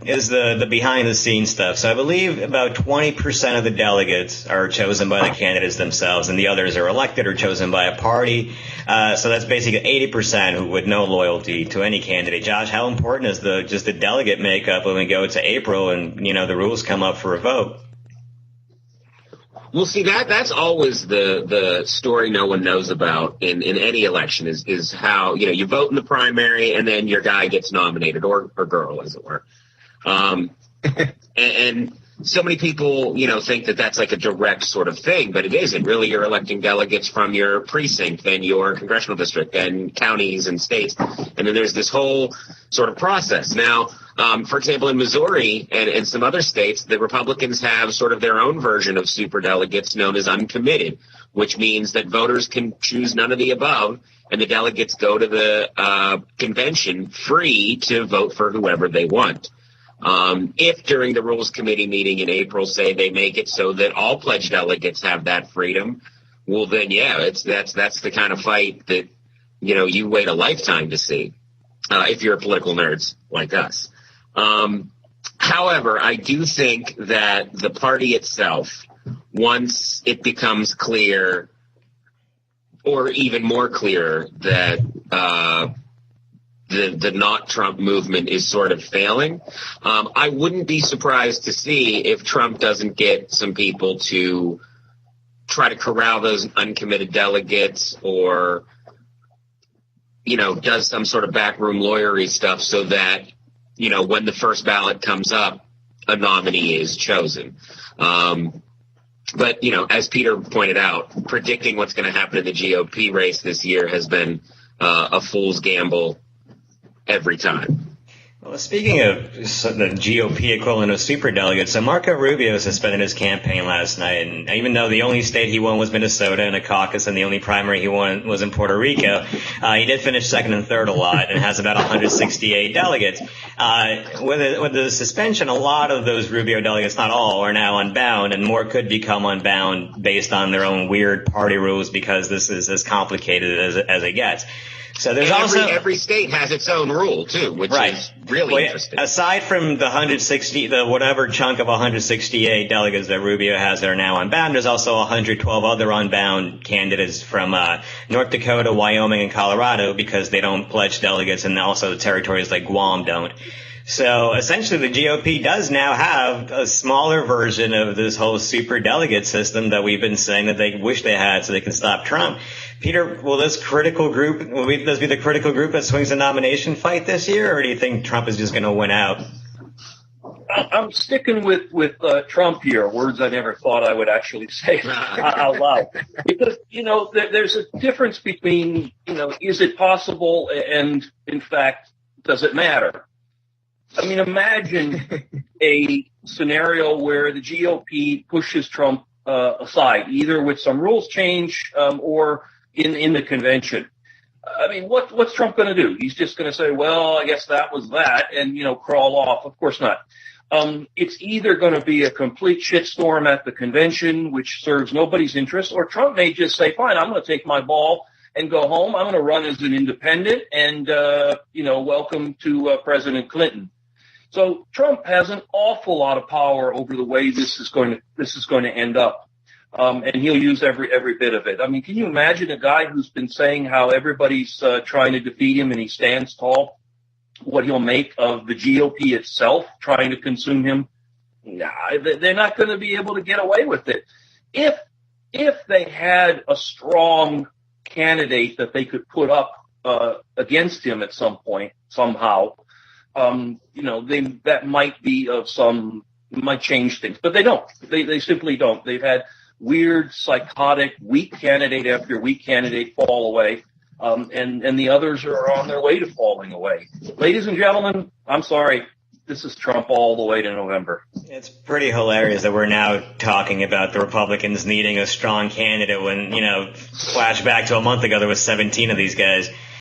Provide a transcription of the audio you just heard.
is the behind the scenes stuff. So I believe about 20% of the delegates are chosen by the candidates themselves, and the others are elected or chosen by a party. So that's basically 80% who with no loyalty to any candidate. Josh, how important is just the delegate makeup when we go to April and the rules come up for a vote? Well, see, that's always the story no one knows about in any election is how, you vote in the primary and then your guy gets nominated or girl, as it were. And so many people, think that that's like a direct sort of thing, but it isn't. Really, you're electing delegates from your precinct, then your congressional district, then counties and states. And then there's this whole sort of process. Now, for example, in Missouri and some other states, the Republicans have sort of their own version of superdelegates known as uncommitted, which means that voters can choose none of the above, and the delegates go to the convention free to vote for whoever they want. If during the Rules Committee meeting in April, say they make it so that all pledged delegates have that freedom, well, then, yeah, that's the kind of fight that, you wait a lifetime to see, if you're political nerds like us. However, I do think that the party itself, once it becomes clear, or even more clear, that the not Trump movement is sort of failing, I wouldn't be surprised to see if Trump doesn't get some people to try to corral those uncommitted delegates, or does some sort of backroom lawyery stuff so that when the first ballot comes up, a nominee is chosen. But as Peter pointed out, predicting what's going to happen in the GOP race this year has been a fool's gamble every time. Well, speaking of the GOP equivalent of superdelegates, so Marco Rubio suspended his campaign last night, and even though the only state he won was Minnesota in a caucus and the only primary he won was in Puerto Rico, he did finish second and third a lot and has about 168 delegates. With the suspension, a lot of those Rubio delegates, not all, are now unbound, and more could become unbound based on their own weird party rules, because this is as complicated as it gets. So there's every state has its own rule too, which is really interesting. Aside from the whatever chunk of 168 delegates that Rubio has that are now unbound, there's also 112 other unbound candidates from North Dakota, Wyoming, and Colorado, because they don't pledge delegates, and also territories like Guam don't. So essentially the GOP does now have a smaller version of this whole super delegate system that we've been saying that they wish they had so they can stop Trump. Peter, will this be the critical group that swings the nomination fight this year, or do you think Trump is just going to win out? I'm sticking with Trump here, words I never thought I would actually say out loud. Because, there's a difference between, is it possible and, in fact, does it matter? I mean, imagine a scenario where the GOP pushes Trump aside, either with some rules change or in the convention. I mean, what's Trump going to do? He's just going to say, well, I guess that was that, and, crawl off. Of course not. It's either going to be a complete shitstorm at the convention, which serves nobody's interest, or Trump may just say, fine, I'm going to take my ball and go home. I'm going to run as an independent, and, welcome to President Clinton. So Trump has an awful lot of power over the way this is going to end up, and he'll use every bit of it. I mean, can you imagine a guy who's been saying how everybody's trying to defeat him and he stands tall? What he'll make of the GOP itself trying to consume him? Nah, they're not going to be able to get away with it. If they had a strong candidate that they could put up against him at some point somehow. That might change things, but they don't. They simply don't. They've had weird, psychotic, weak candidate after weak candidate fall away, and the others are on their way to falling away. Ladies and gentlemen, I'm sorry. This is Trump all the way to November. It's pretty hilarious that we're now talking about the Republicans needing a strong candidate when, flashback to a month ago, there was 17 of these guys.